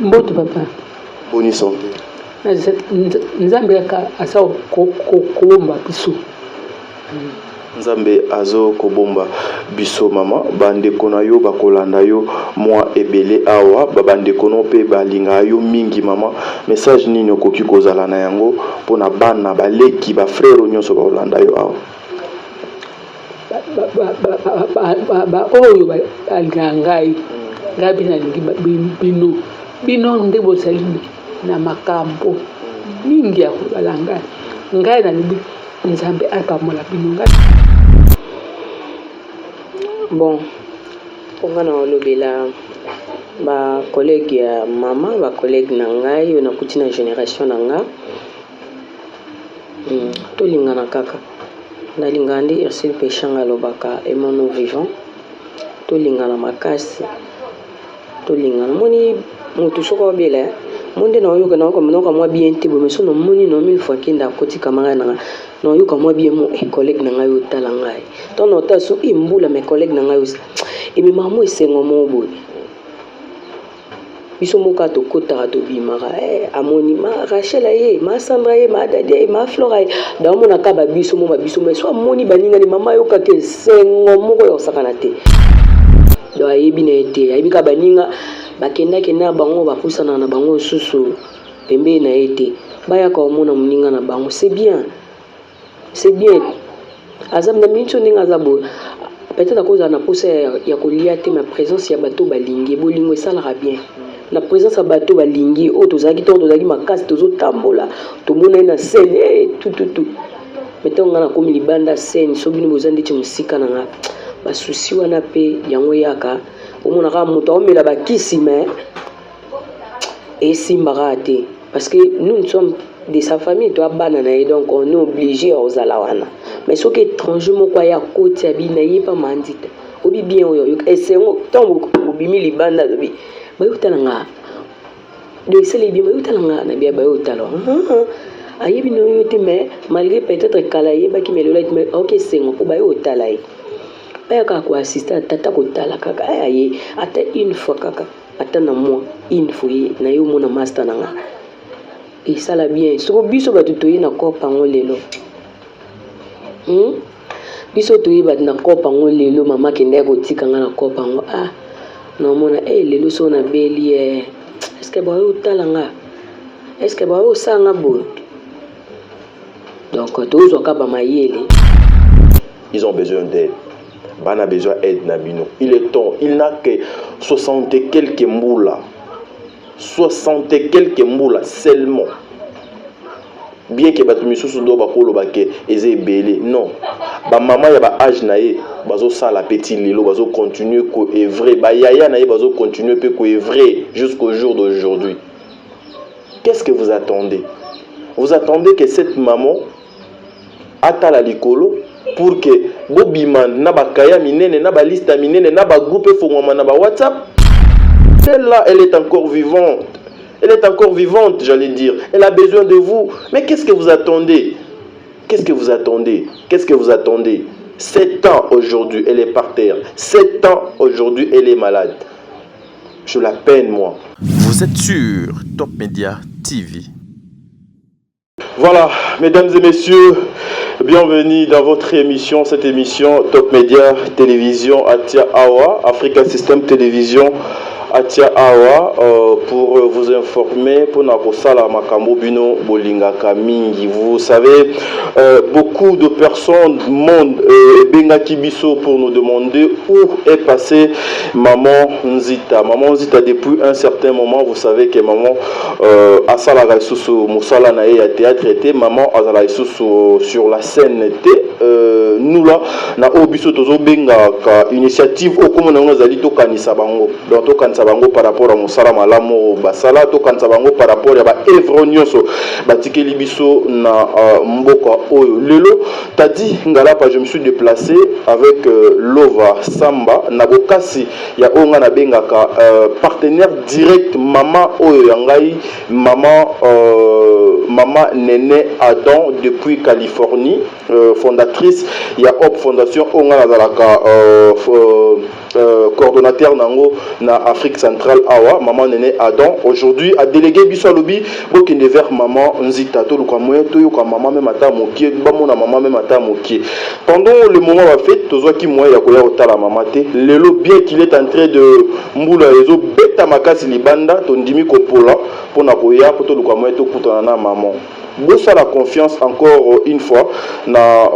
Mbote papa. Bonne santé. Nzambe asa kobomba biso. Nzambe azo kobomba biso mama bandeko na yo bakolanda yo mwa ebele awa babandeko no pe balinga yo mingi mama message nini okoki kozala na yango pona bana baleki ba frère nyonso bakolanda yo awa oyo balinga ngai ngabi na lingi bino nde bosali na makambo mingi ya kobalanga ngai na libi Nzambe akamola bino ngai. Bon, on a olobela ba collègue ya mama, ba collègue na ngai, on a kuti na génération na nga. To lingana kaka. Na lingandi Ursule Pechanga lobaka et mon vivant. To lingana makasi. To lingana moni mutu soko bela. Monde na yoka na ko mnoka mwa bien te bo meso no moni no mille fois kinda koti kamara na no yoka mwa bien mo collègue na ngai otala ngai to no ta so imbula mes collègues na ngai et mi maman esengo mo bo biso moka to kota to bimara amoni ma Rachel aye ma Sandra aye ma Dadi ma Flora da mo na ka ba biso mo so amoni baninga ni mama yoka ke sengo mo ko sakana te do ayebi na ete ayebi ka baninga bakenda kena bango bapusana na bango susu pembe na ete baya ka omona muninga na bango c'est bien azam na mincho ninga zabo peut-être à cause na pousse ya kolia te ma présence ya bato balingi bolingo esalaka bien la présence ya bato balingi o tozaki makasi tozo tambola to mona na scène tout mettons ngana komi libanda scène so bino bozandi ti musika na nga ba souci wana pe yango yaka omona ka moto omela bakisi mais et simbara te parce que nous sommes de sa famille toi banana et donc on est obligé aux alawana mais ce qui est étranger mo kwa ya koti abina yepa mandita obi bien oyo esengo tombo obimi libanda obi bayo talanga de sele bi bayo talanga na bia bayo talo ayebi no yote mais malgré peut-être kala yeba ki melola mais OK sengo ko bayo talai baya ka ko assister tata ko tala kaka aye ata une fois kaka ata na moi une fois na yo mona master nanga et ça la bien so biso ba tutoyi na kopa ngolelo biso toyi ba na kopa ngolelo mama kende ko tikanga na kopa ngo no mona lelo so na beli est-ce que ba yo talanga est-ce que ba yo sanga bo donc tozo ka ba mayele ils ont besoin d'aide. Ban a besoin d'aide Nabino. Il est temps. Il n'a que 60 et quelques moulas. 60 et quelques moulas seulement. Bien que Batumi Sousoudo Bakolo Bake eze belé. Non. Ba maman ya ba âge naé. Bazo ça la petite lilo. Bazo continuer ko evrer. Ba yaya naé. Bazo continuer pe ko evrer jusqu'au jour d'aujourd'hui. Qu'est-ce que vous attendez? Vous attendez que cette maman ata la likolo pour que bobiman na bakaya minene na ba liste minene na ba groupe fongoma na ba WhatsApp. Celle-là, elle est encore vivante. Elle est encore vivante, j'allais dire. Elle a besoin de vous. Mais qu'est-ce que vous attendez? Qu'est-ce que vous attendez? Qu'est-ce que vous attendez? 7 ans aujourd'hui, elle est par terre. 7 ans aujourd'hui, elle est malade. Je la peine, moi. Vous êtes sur Top Media TV. Voilà, mesdames et messieurs, bienvenue dans votre émission, cette émission Top Media Télévision Atia Awa, Africa System Télévision Atia Awa, pour vous informer, pour Nakosala Makambo Bino Bolinga Kamingi. Vous savez, beaucoup de personnes demandent Benga Kibiso pour nous demander où est passée Maman Nzita. Maman Nzita, depuis un certain moment, vous savez que Maman Asala Raisusu Moussala Nae a théâtre été, Maman Asala Raisusu sur la scène était. Nous là, na Obiso Tozo Benga initiative au commun Zali Tokanisa Bango. Donc Tokanisa Bango par rapport à Moussala Malamo Basala, Tokanisa Bango par rapport à Evro Nyonso, Batike Libiso na Mboka Oyo. Lelo, t'as dit, Ngalapa, je me suis déplacé avec Lova Samba, Nabokasi, ya Onga Nabenga, partenaire direct, Maman Oyo Yangai, Maman Nene Adam depuis Californie, fondatrice, il y a Hop Fondation, Onga Nazalaka, coordonnateur nango na Afrique centrale awa maman Nene Adam aujourd'hui a délégué biso lobi bokende vers maman Nzita to luka moyen to yoka maman même ata mokie ba mona maman même ata mokie pendant le moment va fait tozwa ki moyen ya koya otala maman te lelo bien qu'il est en train de mbula ezo beta makasi libanda to ndimi kopola pona koya poto luka moyen to kutana na maman bossa la confiance encore une fois na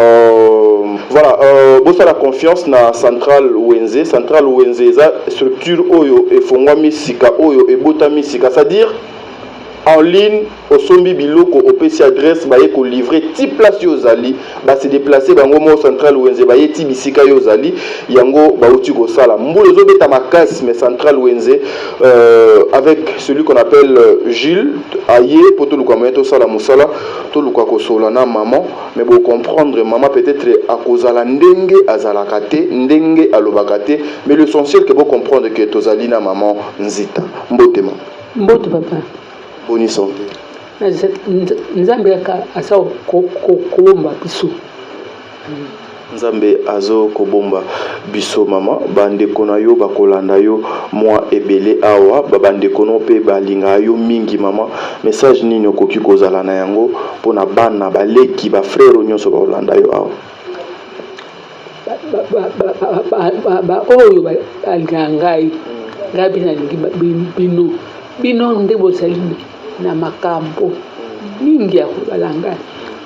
voilà bossa la confiance na Central Wenze za structure oyo efongwa misika oyo ebota misika c'est-à-dire en ligne au sombi biloko opesi adresse baye ko livrer ti place yozali ba se déplacer bango mo Central Wenze baye ti bisika yozali yango ba uti ko sala mbolo zo beta makasi mais Central Wenze avec celui qu'on appelle Gilles aye poto luka moyeto sala musala to luka ko sola na maman mais bon comprendre maman peut-être à cause la ndenge azalaka te ndenge alobaka te mais l'essentiel que bon comprendre que tozali na maman Nzita mbotema mbote papa bonne santé nzambe asa kobomba biso nzambe azo kobomba biso mama bandeko na yo bakolanda yo mwa ebele awa babandeko no pe balinga yo mingi mama message nini okoki kozala na yango pona bana baleki ba frère nyonso bakolanda yo awa oyo balinga ngai binalingi bino nde bozali na makambo mingi ya kobalanga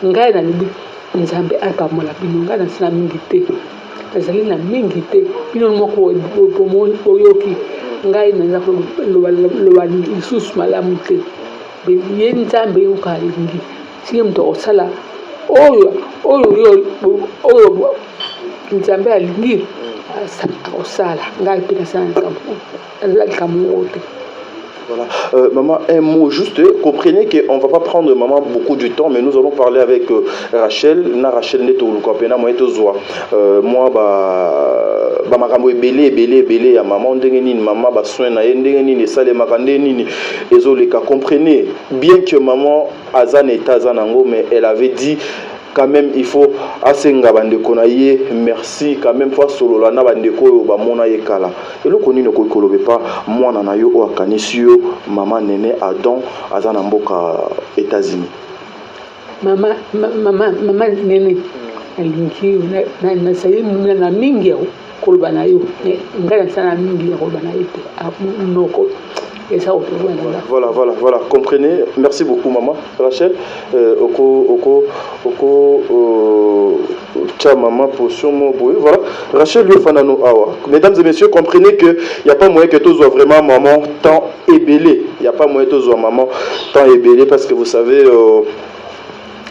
ngai nalibi nzambe akamola bino ngai nasina mingi te azali na mingi te bino moko boyoki ngai naza loba lisusu malamu te ye nzambe yokalingi singe mtu osala oyo nzambe alingi osala ngai pe nasala nkamongo te. Voilà. Maman, un mot juste, comprenez qu'on ne va pas prendre maman beaucoup du temps, mais nous allons parler avec Rachel. Na Rachel neto lukapena moi eto zwa. Moi ba makambo belé ya maman ndenge nini maman ba soin na ndenge nini sale makande nini ezoleka. Comprenez bien que maman azan eta azanango mais elle avait dit quand même il faut asenga bandeko na ye merci quand même fois solo la na bandeko yo ba mona ye kala elo koni no ko kolobe pa mwana na yo o akanisi yo maman Nene Adam azana mboka États-Unis mama Nene alingi na sayi na mingi ya koloba na yo ngana sana mingi ya koloba na yo noko. Et ça, voilà. Comprenez. Merci beaucoup, maman. Rachel, maman, potion, voilà. Rachel, mesdames et messieurs, comprenez qu'il n'y a pas moyen que tout soit vraiment maman tant ébélé. Il n'y a pas moyen que tout soit maman tant ébélé parce que vous savez.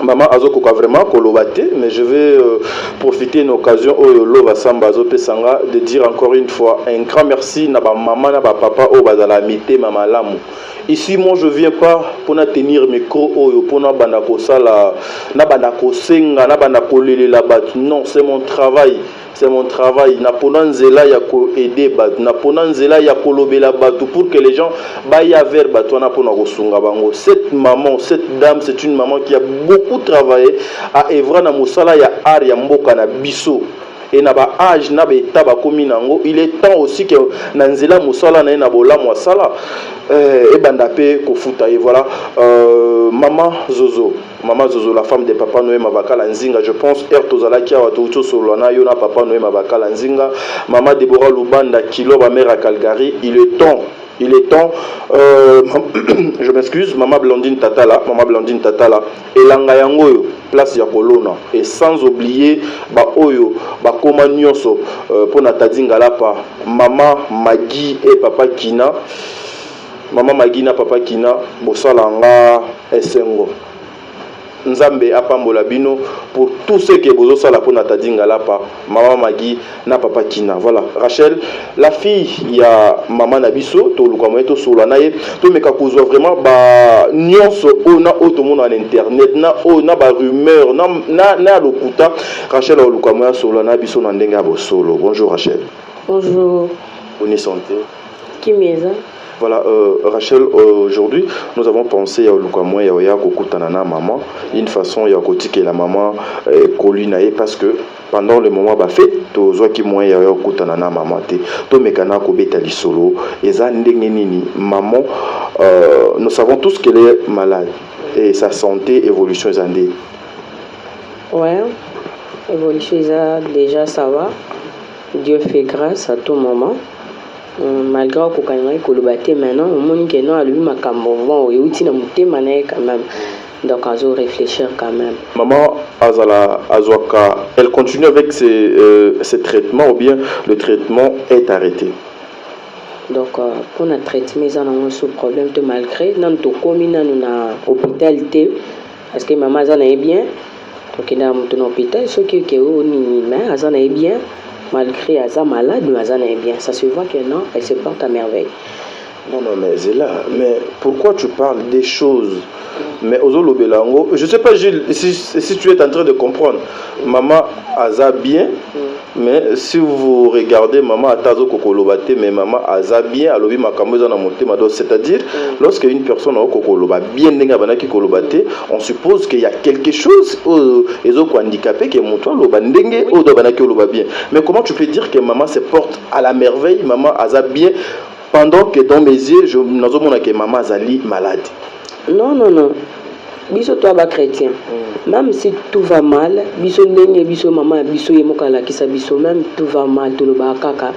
Maman azokoka vraiment kolobate, mais je vais profiter d'une occasion de dire encore une fois un grand merci na ba maman na ba papa au bazala mité maman lamu. Ici moi je viens pas pour tenir micro oyo pour na banda ko sala na banda ko senga na banda ko lelela bat. Non, c'est mon travail. C'est mon travail. Naponanzela ya ko aider bat. Naponanzela ya ko lobela bat pour que les gens baya vers batona pona ko sunga bango. Cette maman, cette dame, c'est une maman qui a beaucoup travaillé à Evra na musala ya aria mboka na biso. Et na ba âge na ba etaba komi nango, il est temps aussi que nanzela musala na na bola mwasala et bandape ko futa et voilà maman Zozo, la femme de papa Noé Mabakala Nzinga, je pense Ertozala qui a watucho solana yo na papa Noé Mabakala Nzinga, maman Deborah Lubanda Kilo ba mère à Calgary, il est temps, je m'excuse, maman Blandine Tatala, Elanga Yangoyo, place ya Kolona, et sans oublier, ba Oyo, ba Koma Nyonso, pour Natadinga Lapa, maman Magui et papa Kina, maman Magui na papa Kina, Bosalanga, Esengo. Nzambe apambola bino pour tous ceux qui bozo sala pour Natadinga Lapa, maman Magui na papa Kina. Voilà, Rachel, la fille il y a maman Nabiso, to lukamoeto sola naye, to meka kozwa vraiment ba nyonso ona auto monde en internet na ona ba rumeur na lokuta. Rachel o lukamoya sola na biso na ndenga bo solo. Bonjour Rachel. Bonjour. Bonne santé. Kimeza. Voilà, Rachel, aujourd'hui, nous avons pensé à Lukamwa Yaoya Kokutanana maman, une façon Yakotike la maman Kolinae parce que pendant le moment bah fait tozo ki moi Yaoya Kokutanana maman te to mekana ko betali solo eza ndenge nini maman nous savons tous qu'elle est malade et sa santé évolution ezandé. Ouais, évolution déjà ça va. Dieu fait grâce à tout moment. Malgré que quand maintenant, on m'a dit que non, à lui, ma cambo, et outil n'a monté quand même. Donc, on doit réfléchir quand même. Maman Azala Azwaka, elle continue avec ses traitements ou bien le traitement est arrêté? Donc, pour notre traitement, ils ont un problème de malgré. Dans tout commune, nous avons hôpital, parce que maman Azala est bien. Donc, il y a un hôpital, ceux qui sont bien. Malgré qu'elle malade, mais elle est bien. Ça se voit que non, elle se porte à merveille. Non, mais Zéla, mais pourquoi tu parles des choses? Mais Ozolo Belango, je ne sais pas, Gilles, si tu es en train de comprendre. Maman Aza bien, mais si vous regardez Maman Atazo Kokolobate, mais Maman Aza bien, Alobi Makamoza na monté Mado, c'est-à-dire, lorsque une personne a Kokoloba bien, on suppose qu'il y a quelque chose aux autres handicapés qui est monté Loba Ndenge, ou Dobanaki Loba bien. Mais comment tu peux dire que Maman se porte à la merveille, Maman Aza bien, pendant que dans mes yeux, je n'ai pas que Maman Azali malade? Non. Biso toi ba chrétien. Même si tout va mal, biso ndenge biso maman biso yemokala kisa biso même tout va mal tout le ba kaka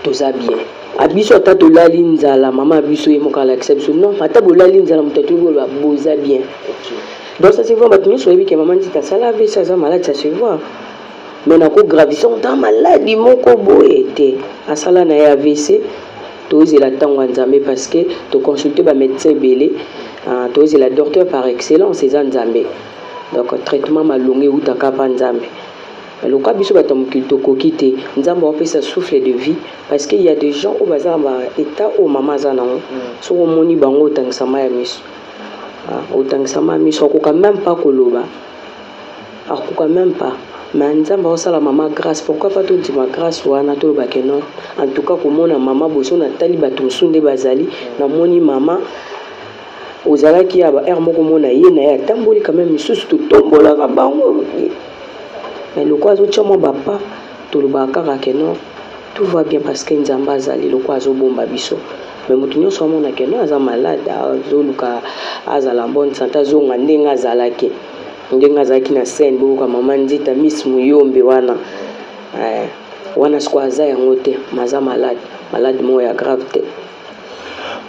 toza bien. A biso ta to lali nzala maman biso yemokala kisa biso non, ata bo lali nzala mutatu bo ba boza bien. Donc ça se voit maintenant so yebi que maman dit ta sala vie ça malade ça se voit. Mais na ko gravissant dans maladie moko boete. Asala na ya AVC tozi la tango nzambe parce que to consulter ba médecin belé. Tozi la docteur par excellence c'est Nzambe. Donc traitement malongé ou takapa Nzambe. Le cas biso batam kitoko kité Nzambe a fait sa souffle de vie parce qu'il y a des gens au bazar ba état au mama zana so moni bango tangsama ya miso. Tangsama miso ko quand même pas koloba. Ko quand même pas. Mais Nzambe a la maman grâce. Pourquoi pas tout dire ma grâce ou ana to bakeno. En tout cas comme mona maman boso na tali batum sunde bazali na moni maman ozala ki aba er moko mona ye na ya tamboli quand même misusu to tombola ka bango. Mais le quoi zo chamo bapa to le bakaka keno tout va bien parce que Nzamba azali le quoi zo bomba biso. Mais mutunyo so mona keno aza malade zo luka azala bonne santé zo ndenga azalaki. Ndenga azalaki na scène bo ka mama ndita Miss Muyombe wana skwaza yango te maza malade mo ya grave te.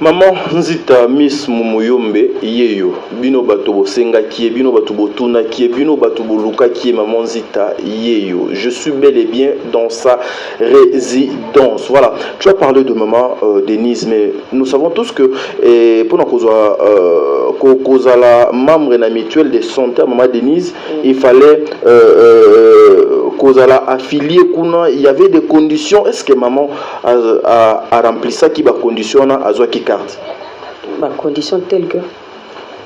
Maman Nzita Miss Muyombe yeyo bino bato bosenga kie bino bato botuna kie bino bato boluka kie maman Nzita yeyo je suis bel et bien dans sa résidence. Voilà, tu as parlé de maman Denise, mais nous savons tous que pour nous la membre na mutuelle de santé maman Denise il fallait la affilié kuna il y avait des conditions. Est-ce que maman a rempli ça qui va conditionner à qui carte? Conditions telles que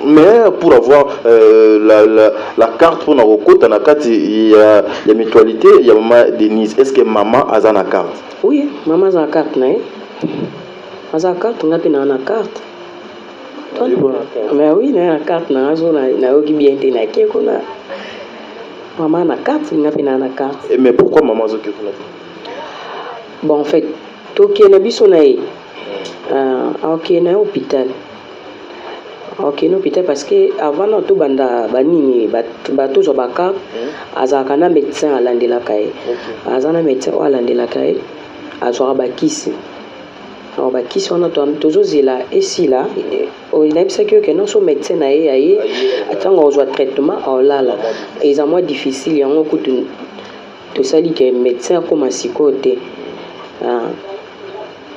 mais pour avoir la carte pour nos côtes dans la carte il y a mutualité il y a maman Denise. Est-ce que maman a la carte? Oui, maman a la carte na a carte on a na carte. Mais oui na carte na oki bien te na keko na maman na carte on a na carte. Mais pourquoi maman zo keko na? Bon en fait toki na biso na ok na hôpital. Ok na hôpital parce que avant na to banda banini bato zo baka azaka na médecin alandela kai. Azana médecin alandela kai azwa bakisi. Alors bakisi on a toujours zela et si là il a que non son médecin na ye attend on soit traitement oh là ils ont moins difficile yango kutu to sali que médecin comme psychote.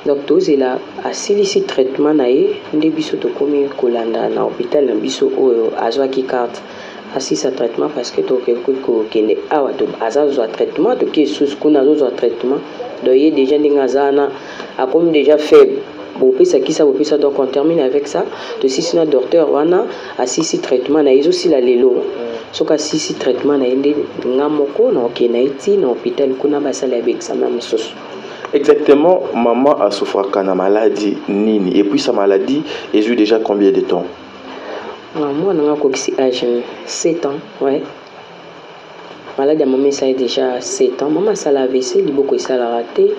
Donc tous il a asili traitement na ye nde biso to komi kolanda na hôpital na biso o azwa ki carte assisa traitement parce que to ko kende awa to azwa traitement to ki sous kuna zo traitement donc il déjà ndingazana a comme déjà faible bon puis ça qui ça puis ça donc on termine avec ça de si na docteur wana assisi traitement na izo si la lelo soka assisi traitement na ende ngamoko na okena iti na hôpital kuna basala avec examen mususu. Exactement, maman a souffert d'une maladie nini et puis sa maladie est eu déjà combien de temps? Moi, j'ai âge 7 ans, ouais. Maladie à maman, ça a déjà 7 ans. Maman, ça l'a AVC, il beaucoup ça l'a raté.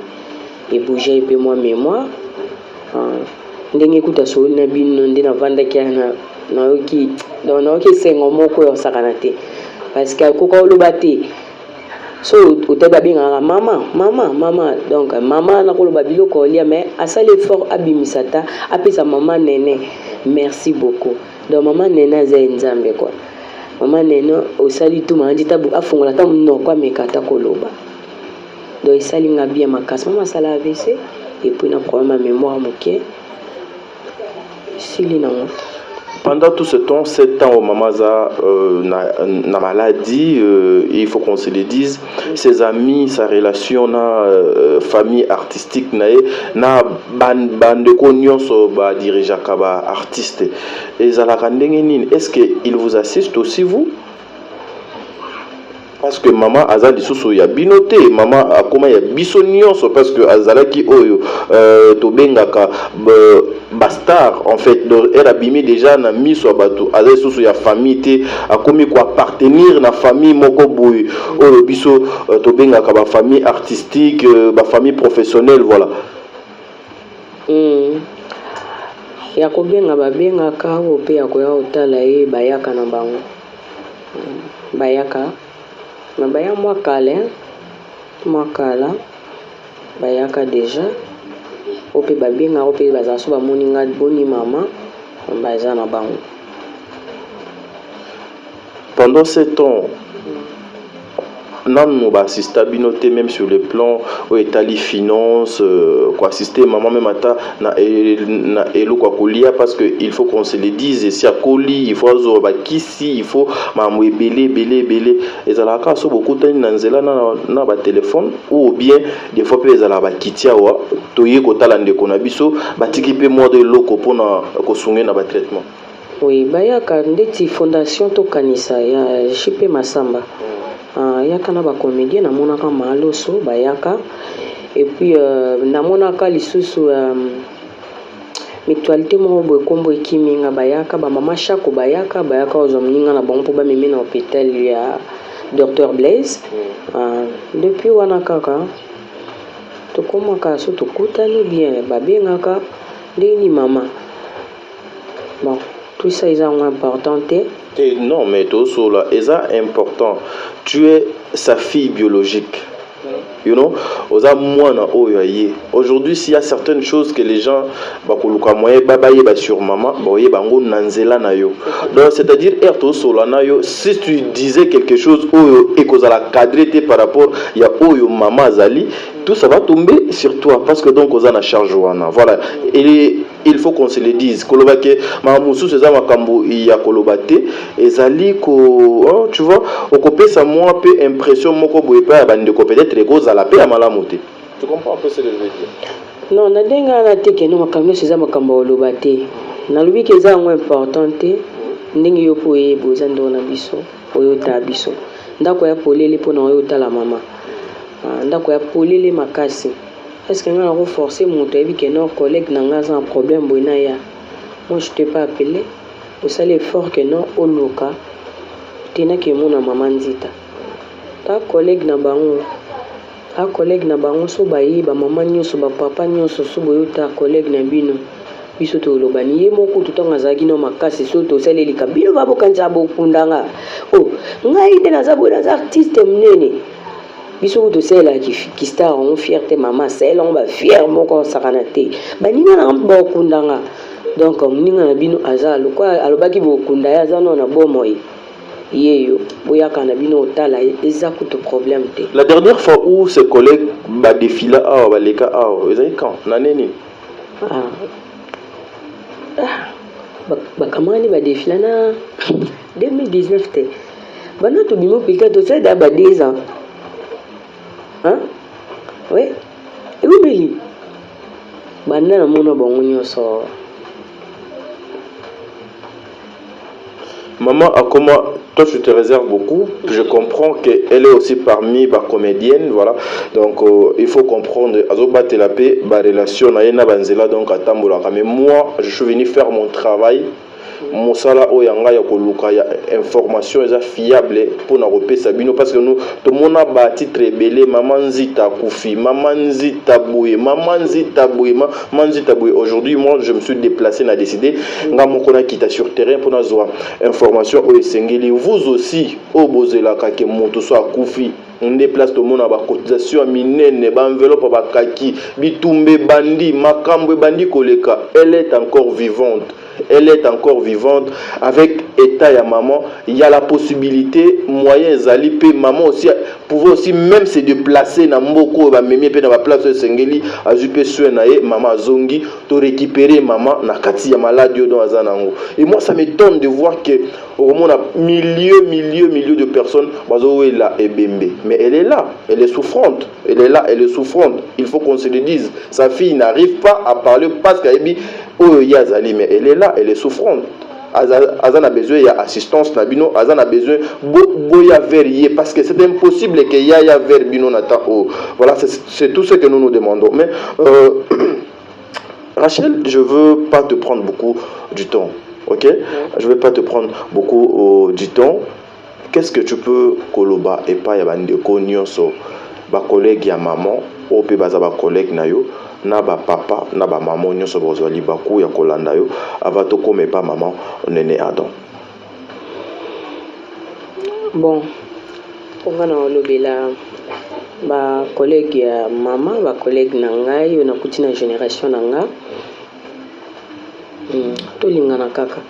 Et bouger un peu moins mémoire. Ndenge écoute so na bino ndina vanda kia na oki sengo moko yo sakanate parce que koko lobate so uteba binga mama donc maman na koloba biloko lia mais asali effort abimisata apesa maman nene merci beaucoup donc maman nene za nzambe quoi maman nene osali tout mandi tabu afungola ta munoko amekata koloba donc isali nga bien makasi maman sala AVC et puis na problème de mémoire moké. Pendant tout ce temps, 7 ans au Mamaza na maladie, il faut qu'on se le dise, ses amis, sa relation na famille artistique na bande konyon so ba dirigeant kaba artiste. Et est-ce qu'il vous assiste aussi vous? Parce que maman azali susu ya binoté maman akoma ya bisonyon parce que azalaki oyo to bengaka bastar en fait elle abimi déjà na miso bato azali susu ya famille té akomi ko appartenir na famille moko boy oyo biso to bengaka ba famille artistique ba famille professionnelle voilà. Ya ko benga ba bengaka o pe ya ko ya otala e bayaka na bango bayaka na baya mwakala bayaka déjà ope babenga ope bazaso bamoninga boni mama baza na bango. Pendant 7 ans non ba assister binoté même sur le plan où étali finance quoi assister maman même ata na elo kwa kolia parce que il faut qu'on se le dise si à koli il faut zo ba kisi il faut mamu belé et ça la ka so beaucoup tani na nzela na ba téléphone ou bien des fois peut ezala ba kitia wa toye ko tala ndeko na biso batiki pe moi de loko pona ko sunge na ba traitement. Oui bayaka ndeti fondation to kanisa ya JP Masamba. Yaka na ba comédien na monaka maloso bayaka et puis na monaka lisusu mutualité mo bo kombo ekiminga bayaka ba mama chako bayaka ozomninga na bon po ba meme na hôpital ya Dr Blaise depuis wana kaka to komaka so to kutani bien ba bengaka ndeni mama bon tout ça est important. Non, mais tout cela est important. Tu es sa fille biologique. You know, aujourd'hui, s'il y a certaines choses que les gens sur maman, donc c'est-à-dire si tu disais quelque chose et que ça cadré par rapport à maman Zali, tout ça va tomber sur toi parce que donc on a charge voilà. Et il faut qu'on se le dise. Kolobake mamusu c'est ça makambo ya kolobate ezali ko tu vois okope ça moi peu impression moko boye pa bande ko peut-être cause à la paix à malamote. Tu comprends un peu ce que je veux dire? Non, na denga na teke no makambo c'est ça makambo olobate. Na lubi ke za ngwa importante ndenge yo poye bozando na biso oyo ta biso. Ndako ya polele pona oyo ta la mama. Ndako ya polele makasi. Est-ce que nous avons forcé mon travail que nos collègues n'ont pas un problème? Moi, je ne t'ai pas appelé. Vous savez fort que non, au local, tu n'as que mon maman zita. Ta collègue n'a pas un collègue n'a pas un so bayi, ba maman nyo so ba papa nyo so boyo ta collègue n'a bino. Biso to lobani ye moko tout en azagi no makasi so to sele lika bino ba bokanza bo kundanga. Oh, ngai te na zabo na artiste mnene. Biso to sela qui star on fierté maman c'est on va fier mon ko sakanate banina na ba kundanga donc ninga na bino azalo kwa alobaki bo kunda ya zano na bomoy yeyo boyaka na bino otala eza kuto problème te. La dernière fois où ses collègues ba défila a ba leka a ezai quand na neni ba kamani ba défila na 2019 te bana to bimo pika to ça da ba 10 ans. Hein? Oui. Et oui, Billy. Maman, comment toi tu te réserves beaucoup. Je comprends qu'elle est aussi parmi les comédiennes, voilà. Donc il faut comprendre, azoba la paix, la relation na yena banzela donc atambola. Mais moi, je suis venu faire mon travail. Mosala oyanga ya koluka ya information eza fiable pour na repesa bino parce que nous tout monde a bâti très belé maman nzita kufi maman nzita bouye aujourd'hui moi je me suis déplacé na décidé nga moko na kita sur terrain pour na zoa information o esengeli vous aussi o bozela ka ke moto so akufi on déplace tout le monde à la cotisation minene ba enveloppe ba kaki bitumbe bandi makambo bandi koleka elle est encore vivante. Elle est encore vivante avec état ya maman. Il y a la possibilité, moyen zali pe maman aussi pouvait aussi même se déplacer na mboko ba memi pe na ba place de Sengeli azupe suenaye maman zongi to récupérer maman na kati ya maladie dans azanango. Et moi ça m'étonne de voir que au moins milieu de personnes bazo est là et bembe. Mais elle est là, elle est souffrante. Elle est là, elle est souffrante. Il faut qu'on se le dise. Sa fille n'arrive pas à parler parce qu'elle dit oh yazali, mais elle est là, elle est souffrante. Azan a besoin il y a assistance nabino, Azan a besoin boya verrier parce que c'est impossible que ya ver bino nata oh. Voilà, c'est tout ce que nous nous demandons. Mais Rachel, je veux pas te prendre beaucoup du temps. OK? Je veux pas te prendre beaucoup du temps. Qu'est-ce que tu peux koloba et pas ya bande ko nyonso ba collègue ya maman ou pe baza ba collègue na yo na ba papa na ba maman nyonso bozali baku ya kolanda yo avato comme pas maman nene Adam. Bon, on va na lobela ba collègue ya maman ba collègue na ngai yo na kuti na génération na nga to lingana kaka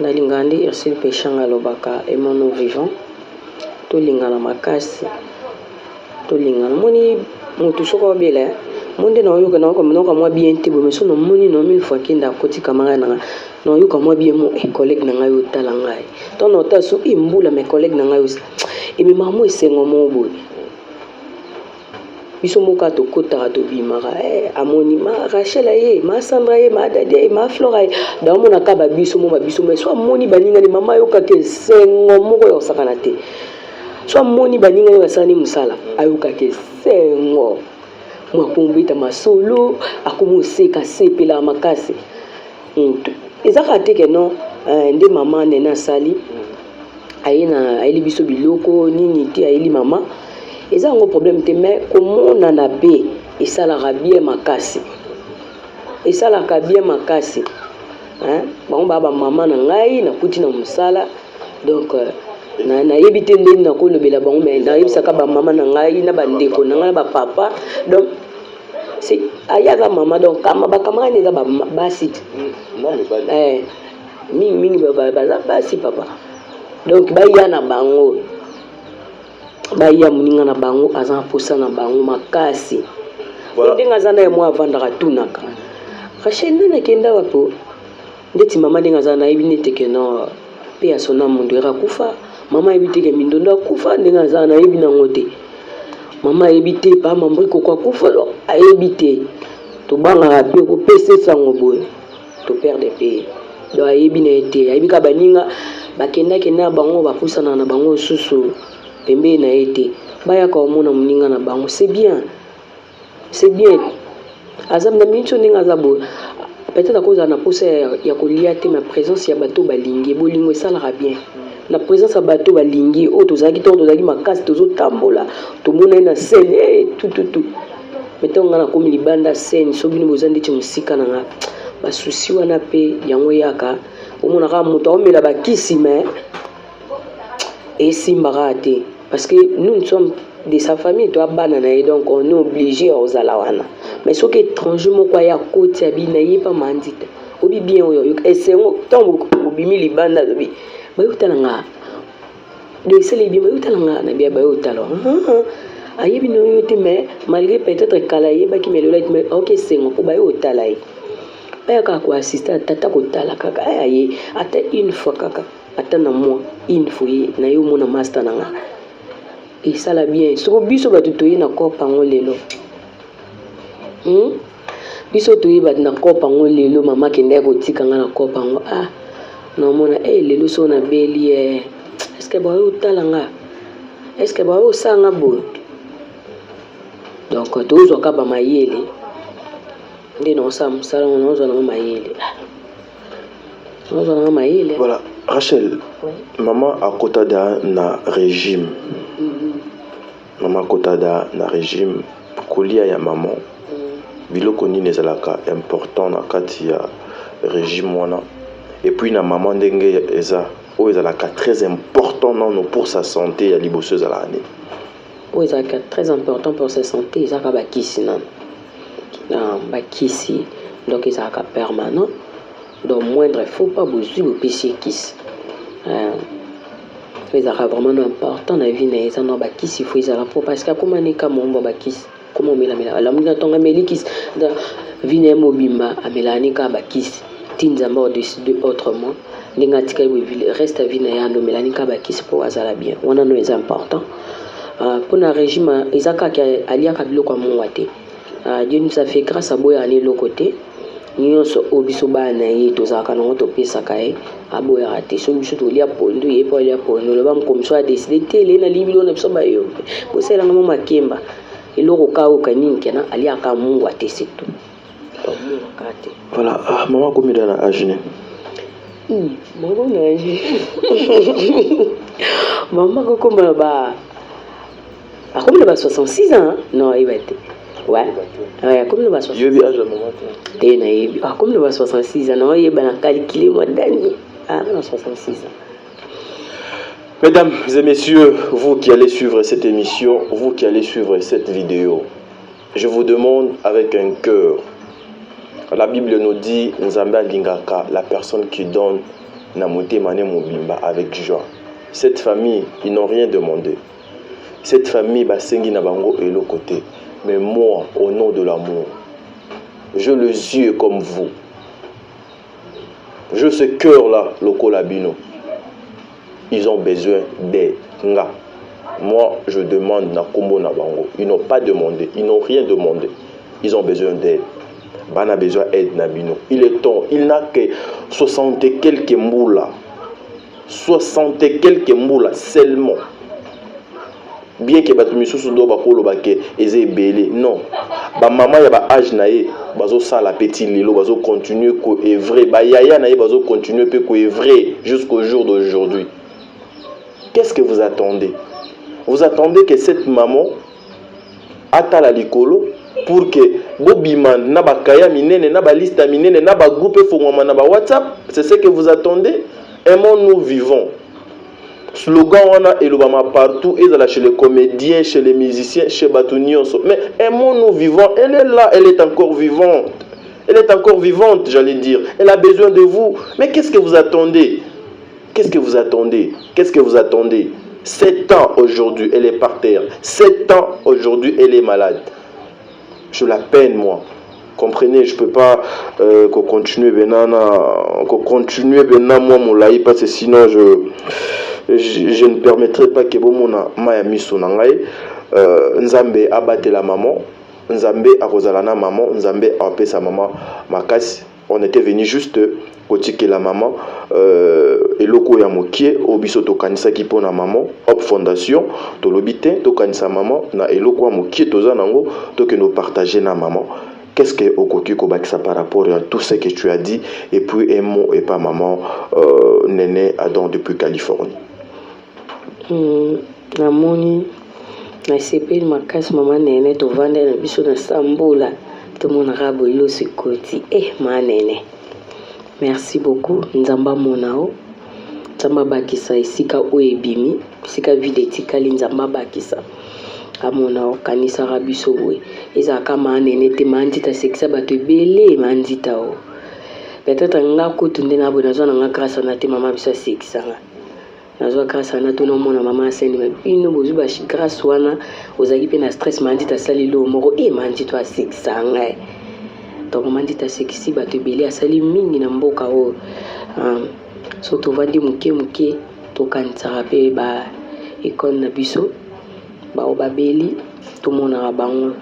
na lingandi Ursule Pechanga lobaka et mon vivant to lingana makasi to lingana moni mutu soko bela monde na yoka na ko mnoka mwa bien te bo meso no moni no mille fois kinda koti kamanga na no yoka mwa bien mo collègue na ngai otala ngai to no ta so imbula mes collègues na ngai et mi maman esengo mo bo biso moka to kota to bimara amoni ma Rachel aye ma Sandra aye ma Dadi ma Flora da mo na ka ba biso mo so amoni baninga ni mama yoka ke sengo moko yo sakana te so amoni baninga yo basani musala ayoka ke sengo mo akumbita masolo akumuseka sepela makasi ezaka te ke non nde mama nena sali ayina ayeli biso biloko nini te ayeli mama eza un problème te mais comment on a bé et ça la bien makasi et ça la bien makasi hein bon baba maman na ngai na kuti na musala donc na yebite ndeni na ko lobela bango mais na yebisaka ba maman na ngai na ba ndeko na ngai ba papa donc c'est ayaga maman donc kama ba kama ni za ba basi Non mais mingi ba basi papa donc ba yana bango baya muninga na bango azan posa na bango makasi voilà ndenga zana ya mwa vandaka tunaka Rachel nana kenda wapo ndeti mama ndenga zana ibine tekeno pe ya sona mundu era kufa mama ibiteke mindondo kufa ndenga zana ibina ngote mama ibite pa mambo ko kwa kufa lo ayebite to banga pe ko pese sango boye to perdre pe do ayebina ete ayibika baninga bakenda kena bango bapusana na bango susu pembe na été baya ka omona muninga na bango c'est bien azam na mincho ninga zabo peut-être à cause na pousse ya kolia te ma présence ya bato balingi bolingo esalaka bien la présence ya bato balingi o tozaki makasi tozo tambola to mona na scène tout mettons ngana komi libanda scène so bino bozandi ti musika na nga ba souci wana pe yango yaka omona ka moto omela bakisi mais et Simbarate parce que nous sommes de sa famille toi banana et donc on est obligé aux alawana mais ce qui est étranger mon quoi ya côté abinaye pas mandite obi bien oyo et c'est un temps obimi libanda obi ba utalanga de c'est les bien utalanga na bien ba utalo ayebi no yote mais malgré peut-être kalaye ba ki melola mais OK c'est ngo ba utalaye ba ka ko assister tata ko tala kaka aye ata une fois kaka atana moi une fois na yo mona master nanga et ça la bien so biso ba tutoyi na kopa ngo lelo biso toyi ba na kopa ngo lelo mama kende ko tika nga na kopa ngo Non, mon lelo so na beli est-ce que ba yo talanga? Est-ce que ba yo sanga bo? Donc tozo ka ba mayele. Ndi no sam sala no zo na mayele. No zo na mayele. Voilà, Rachel. Oui. Maman a kotada na régime. Maman kotada na régime kolia ya maman. Biloko ni nezalaka important na kati ya régime wana. Et puis na maman ndenge eza o ezalaka très important non pour sa santé ya liboseuse à l'année. O ezalaka très important pour sa santé, ezalaka bakisi nan. Bakisi donc ezalaka permanent. Donc moindre faut pas bouger le PC kiss. Ezalaka vraiment important na vie na ezana bakisi faut ezalaka pour parce que comme anika momba bakisi comment mela la muna tonga melikis da vie mobimba amelani ka bakisi. Tinzamba décidé autrement n'ingatika reste à vie na yando melani ka bakisi pour azala bien on a nos important pour na régime ezaka ki alia ka biloko mwate Dieu nous a fait grâce à boya ani le côté nyonso obiso bana yi to zaka na to pesa kai aboya raté so biso to lia pondo ye po lia pondo le bam comme ça décider télé na libilo na biso ba yo po sela ngamo makemba eloko ka o kanini kena alia ka mungu ateseto. Voilà, maman combien d'années à jeûner? Maman n'a jeûné. Maman combien bah à combien de 66 ans? Non, il va être. Ouais. Ouais, combien de 66 ans? Je vis à maman. T'es naïf. À combien de 66 ans? Non, il va calculer moi dernier. Ah, 66 ans. Mesdames et messieurs, vous qui allez suivre cette émission, vous qui allez suivre cette vidéo, je vous demande avec un cœur. La Bible nous dit, Nzamba Lingaka, la personne qui donne Namote Mane Mobimba avec joie. Cette famille, ils n'ont rien demandé. Cette famille, Basengi Nabango est le côté. Mais moi, au nom de l'amour, je le yeux comme vous. Je ce cœur-là, le Kolabino. Ils ont besoin d'aide. Moi, je demande na Kombo Nabango. Ils n'ont pas demandé. Ils n'ont rien demandé. Ils ont besoin d'aide. Bana besoin d'aide Nabino. Il est temps. Il n'a que 60 et quelques moulas. 60 et quelques moulas seulement. Bien que Batumisu Sudo Bakolo Bake Eze Belé. Non. Ba maman ya ba âge nae. Bazo sa la petit lilo. Bazo continuer ko est vrai. Ba yaya nae bazo continuer pe ko est vrai jusqu'au jour d'aujourd'hui. Qu'est-ce que vous attendez? Vous attendez que cette maman ata la likolo pour que Bobiman na ba kaya minene na ba liste minene na ba groupe fongoma na ba WhatsApp, c'est ce que vous attendez? Aimons-nous vivons. Slogan on a elobama partout et chez les comédiens, chez les musiciens, chez Batunion. Mais aimons-nous vivants. Elle est là, elle est encore vivante. Elle est encore vivante, j'allais dire. Elle a besoin de vous. Mais qu'est-ce que vous attendez? Qu'est-ce que vous attendez? Qu'est-ce que vous attendez? 7 ans aujourd'hui, elle est par terre. 7 ans aujourd'hui, elle est malade. Je la peine, moi. Comprenez, je ne peux pas continuer moi mon laï parce que sinon je ne permettrai pas que bomona maya miso nangai nzambe abate la maman, nzambe akozalana maman, nzambe apé sa maman makasi. On était venu juste kotike la maman eloko ya mokie obiso to kanisa ki pona maman Hop Fondation to lobite to kanisa maman na eloko ya mokie toza nango to que nous partager na maman. Qu'est-ce que Okoki Kobakisa par rapport à tout ce que tu as dit et puis un mot et pas maman Néné Adam depuis Californie. Namoni na sepeli makasi maman Néné to vanda na biso na Sambola to mona rabo ilo sikoti ma Néné. Merci beaucoup nzamba monao nzamba bakisa esika oebimi esika vide tikali nzamba bakisa amona okanisa rabiso boye ezaka manene te mandita sekisa bato ebele mandita o peut-être nga kutunde na bo nazwa nga grâce na te mama biso sekisa nga nazwa grâce na to no mona mama asende bino bozu ba grâce wana ozaki pe na stress mandita sali lo moko mandito a sekisa nga donc mandita sekisi bato ebele asali mingi na mboka o so to vandi muke to kanisa pe ba ikon na biso ba obabeli tout mon bango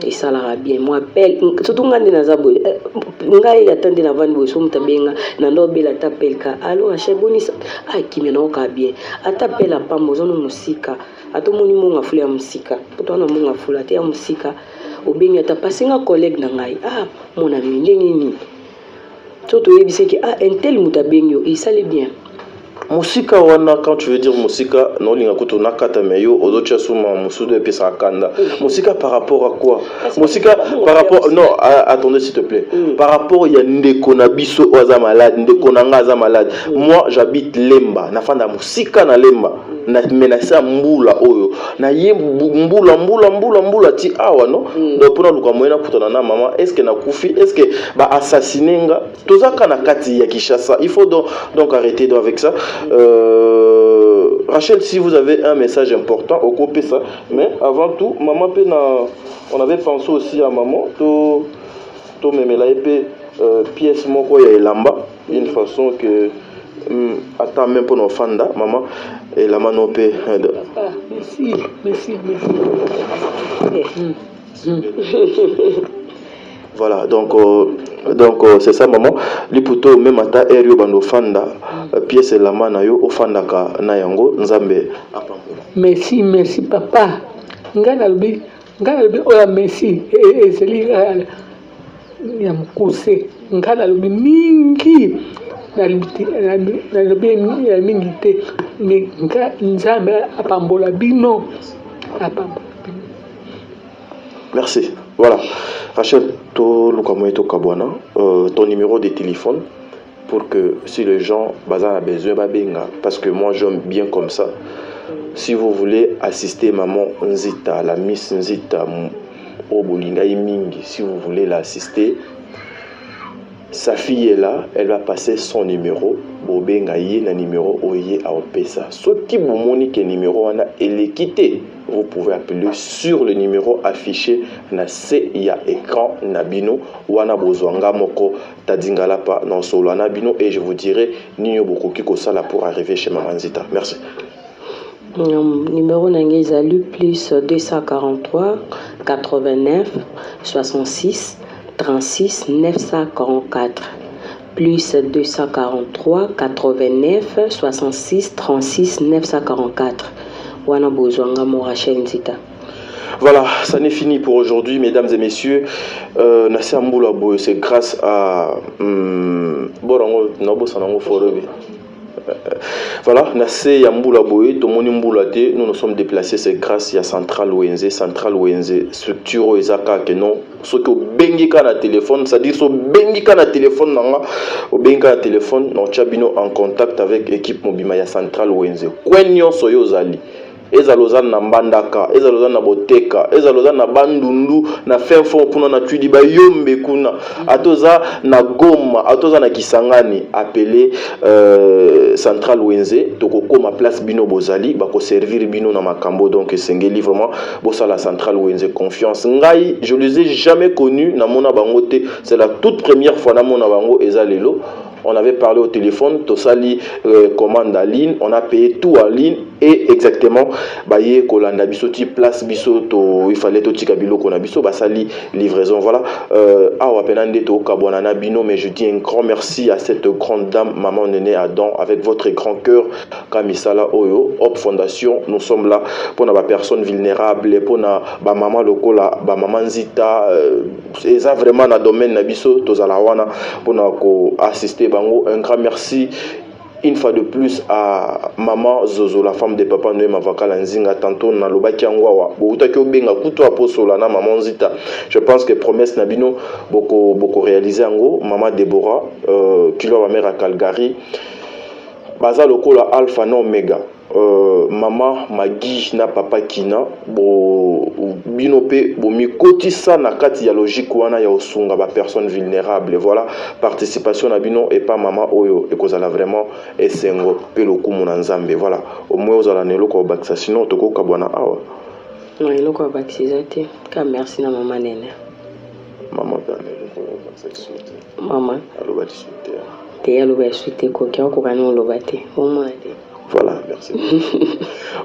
Et ça la bien. Moi, appelle. Surtout quand on a zabo. Ngai attendez la vanne boso mutabenga. Nando bela t'appelle ka. Allo, acheboni ça. Ah, qui me n'a pas bien. Attapelle la pambo zono musika. Ato moni monga fule ya musika. Poto na monga fule te ya musika. Obenga ta pasinga collègue na ngai. Ah, mon ami ndenge ni. Toto yebise ki ah un tel mutabengo et ça l'est bien. Musika wana, quand tu veux dire musika, non linga kuto nakata meyo odocha suma musudo et pesa kanda. Musika par rapport à quoi? Musika par rapport non, attendez s'il te plaît. Par rapport il y a ndeko na biso oza malade, ndeko na nga za malade. Moi j'habite Lemba, na fanda musika na Lemba. Na menasa mbula oyo. Na ye mbula ti awa no. Donc pour nous comme na kutana na maman, est-ce que na kufi, est-ce que ba assassiner nga tozaka na kati ya Kinshasa. Il faut donc arrêter avec ça. Rachel, si vous avez un message important, occupez ça. Mais avant tout, maman, on avait pensé aussi à maman, to même la épée pièce moko ya elamba, une façon que attends même pour nos fanda, maman et la mano pe. Merci. Voilà, donc c'est ça maman. Liputo même ata erio bando fanda pièce la mana yo ofanda ka na yango nzambe apambola. Merci papa. Ngana lubi oya merci ezeli ya mkuse. Ngana lubi mingi na lubi ya mingi te. Nzambe apambola bino. Merci. Voilà. Rachel, ton numéro de téléphone pour que si les gens ont besoin, parce que moi j'aime bien comme ça. Si vous voulez assister maman Nzita, la Miss Nzita, au Bolingaï Mingi, si vous voulez l'assister, sa fille est là, elle va passer son numéro. Bobengaï na numéro oye à Opesa. Ce qui vous monique numéro elle est quitté. Vous pouvez appeler sur le numéro affiché na CIA écran nabino wana bozwanga moko tadingala pa non solo nabino et je vous dirai ninyo bokoki ko sala pour arriver chez Maman Nzita. Merci. Numéro nangai zalu plus 243 89 66 36 944 plus 243 89 66 36 944. Wana bozwanga mo Rachel Nzita. Voilà, ça n'est fini pour aujourd'hui, mesdames et messieurs. C'est grâce à voilà, Nassé Yamboula Boé, Tomoni Mboulate, nous nous sommes déplacés, c'est grâce à Central Wenze, structure Ezaka, que non, ce que Bengika na téléphone, c'est-à-dire ce Bengika na téléphone, au Bengika na téléphone, nous sommes en contact avec l'équipe Mobimaya Central Wenze. Kwenyon Soyo Zali. Ezalozan na Mbandaka, ezalozan na Boteka, ezalozan na Bandundu, na Fenfon kuna na Tuidi ba Yombe kuna, atoza na Goma, atoza na Kisangani, appelé Central Wenze, tokoko ma place bino bozali, bako servir bino na makambo, donc sengeli vraiment, bossa la Central Wenze confiance. Ngai, je les ai jamais connus na mona bangote, c'est la toute première fois na mona bango ezalelo. On avait parlé au téléphone, Tosali commande en ligne, on a payé tout en ligne et exactement, baye kolanda biso ti place biso to il fallait to tikabilo kona biso basali livraison voilà. Awa penande to kabonana bino, mais je dis un grand merci à cette grande dame maman Néné Adam avec votre grand cœur Kamisala Oyo Hop Fondation. Nous sommes là pour na ba personnes vulnérables, pour na ba maman lokola ba maman Nzita, c'est ça vraiment na domaine na biso tozala wana pour na ko assister. Un grand merci une fois de plus à maman Zozo, la femme de papa Noé Mavakala Nzinga, tantôt na lobaki angwawa boutaki obenga kuto aposola na maman Nzita. Je pense que promesse nabino beaucoup réalisé ango maman Deborah kilo wa mère à Calgary baza lokola alpha na omega. Maman Magi na papa Kina bo binope bo mikoti sa na kati ya logique wana ya osunga ba personnes vulnérables. Voilà, participation na bino et pas maman oyo ekozala vraiment esengo pe lokumu na nzambe. Voilà, au moins ozala nelo ko bakisa sinon toko kabwana awa. Non, elo ko bakisa te. Ka merci na maman Nene. Maman Dane ko bakisa. Maman. Alo bakisa. Te alo bakisa ko kya ko kana lo bate. Maman te. Voilà, merci.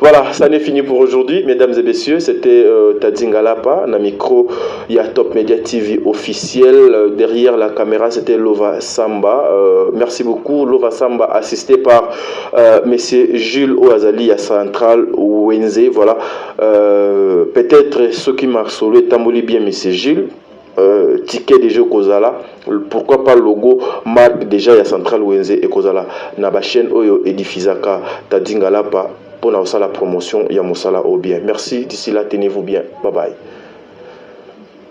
Voilà, ça n'est fini pour aujourd'hui, mesdames et messieurs. C'était Tadingalapa, na micro, il y a Top Media TV officiel. Derrière la caméra, c'était Lova Samba. Merci beaucoup, Lova Samba, assisté par monsieur Jules Oazali à Central Wenze. Voilà, peut-être ceux qui marquent sur le tamboli bien, monsieur Jules. Ticket de jeu Kozala, pourquoi pas logo marque déjà ya Central Wenze et Kozala na ba chaîne oyo edifizaka Tadingalapa pour la promotion ya Mosala au bien. Merci, d'ici là tenez-vous bien, bye bye.